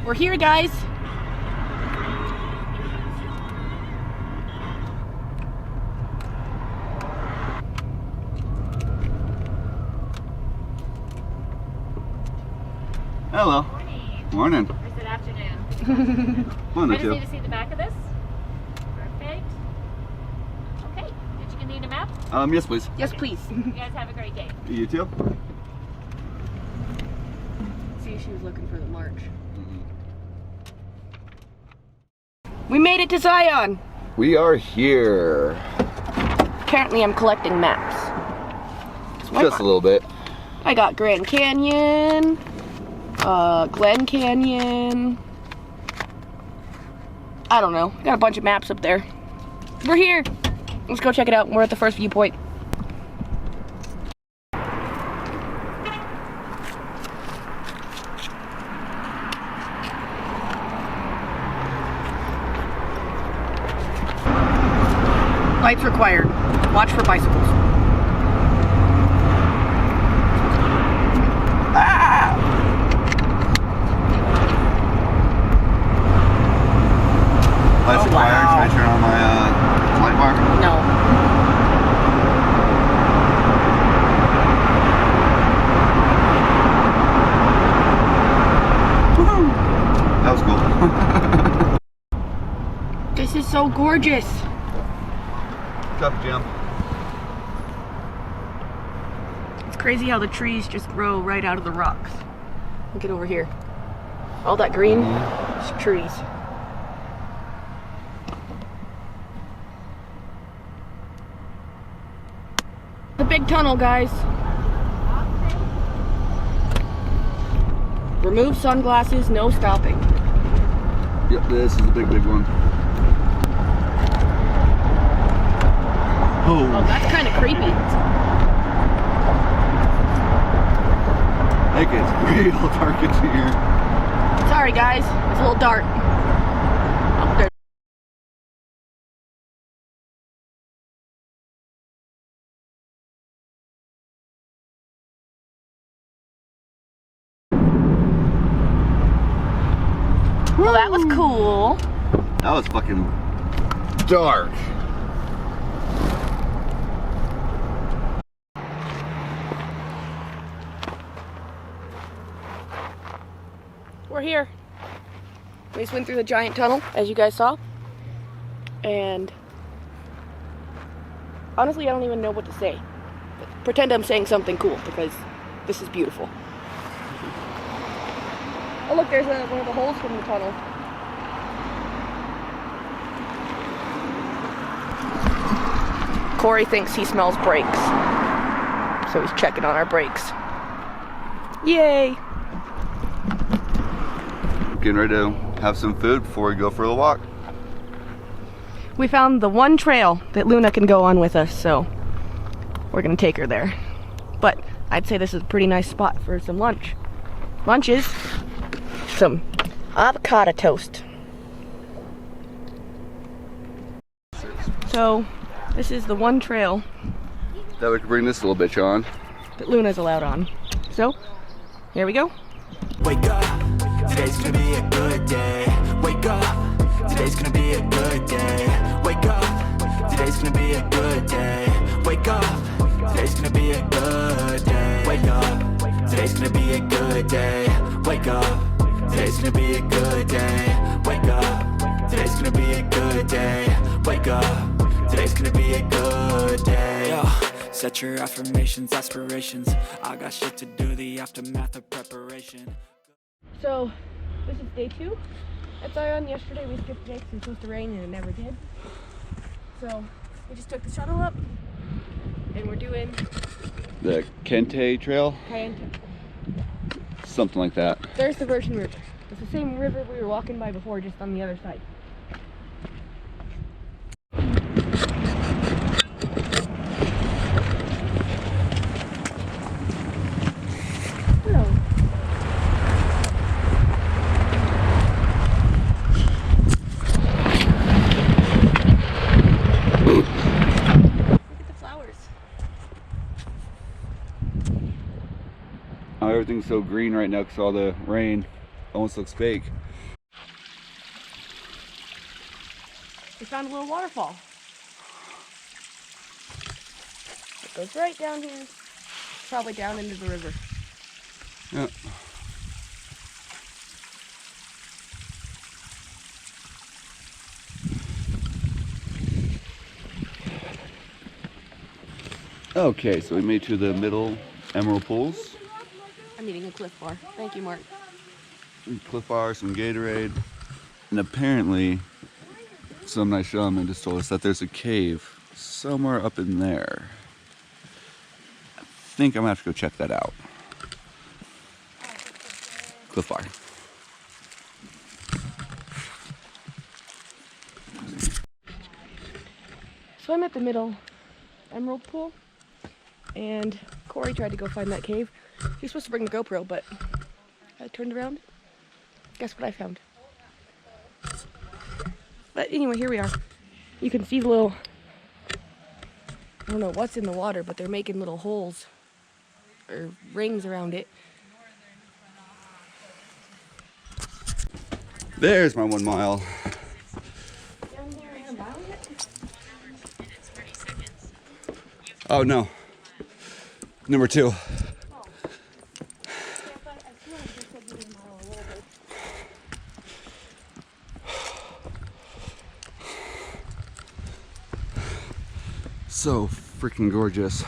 We're here, guys. Hello. Morning. Morning. Or is it afternoon? One I or just two. need to see the back of this. Perfect. Okay. Did you need a map? Yes, please. Yes, please. You guys have a great day. You too? See if she was looking for the march. We made it to Zion. We are here. Apparently, I'm collecting maps. Just a little bit. I got Grand Canyon, Glen Canyon. I don't know. Got a bunch of maps up there. We're here. Let's go check it out. We're at the first viewpoint. Lights required. Watch for bicycles. Lights required. wow. Should I turn on my light bar? No. Woohoo! That was cool. This is so gorgeous. Tough Jim. It's crazy how the trees just grow right out of the rocks. Look at over here. All that green is trees. The big tunnel, guys. Remove sunglasses, no stopping. Yep, this is the big one. Oh, Oh, that's kind of creepy. it gets real dark in here. Sorry, guys. It's a little dark. Oh, there. Well, that was cool. That was fucking dark. We're here. We just went through the giant tunnel, as you guys saw. And honestly, I don't even know what to say. But pretend I'm saying something cool, because this is beautiful. Oh look, there's one of the holes from the tunnel. Corey thinks he smells brakes. So he's checking on our brakes. Yay! Getting ready to have some food before we go for the walk. We found the one trail that Luna can go on with us, so we're gonna take her there. But I'd say this is a pretty nice spot for some lunch. Lunches, some avocado toast. So this is the one trail That we can bring this little bitch on. that Luna's allowed on. So here we go. Wake up, today's gonna be a good day. Wake up, today's gonna be a good day. Wake up, today's gonna be a good day. Wake up, today's gonna be a good day. Wake up, today's gonna be a good day. Wake up, today's gonna be a good day. Wake up, today's gonna be a good day. Wake up, today's gonna be a good day. Yo, set your affirmations, aspirations. I got shit to do, the aftermath of preparation. So this is day 2 at Zion. Yesterday we skipped day because it was supposed to rain and it never did. So we just took the shuttle up and we're doing The Kente Trail, Kayenta. something like that. There's the Virgin River. It's the same river we were walking by before, just on the other side. Hello. Look at the flowers. Oh, everything's so green right now because all the rain. almost looks fake. We found a little waterfall. It goes right down here. Probably down into the river. Yeah. Okay, so we made it to the middle Emerald Pools. I'm eating a Cliff Bar. Thank you, Mark. Some Cliff Bar, some Gatorade. And apparently, some nice shaman just told us that there's a cave somewhere up in there. I think I'm gonna have to go check that out. Cliff Bar. So I'm at the middle Emerald Pool, and Corey tried to go find that cave. He was supposed to bring the GoPro, but I turned around. Guess what I found? But anyway, here we are. You can see the little, I don't know what's in the water, but they're making little holes or rings around it. There's my 1 mile. Oh no. Number 2. So freaking gorgeous.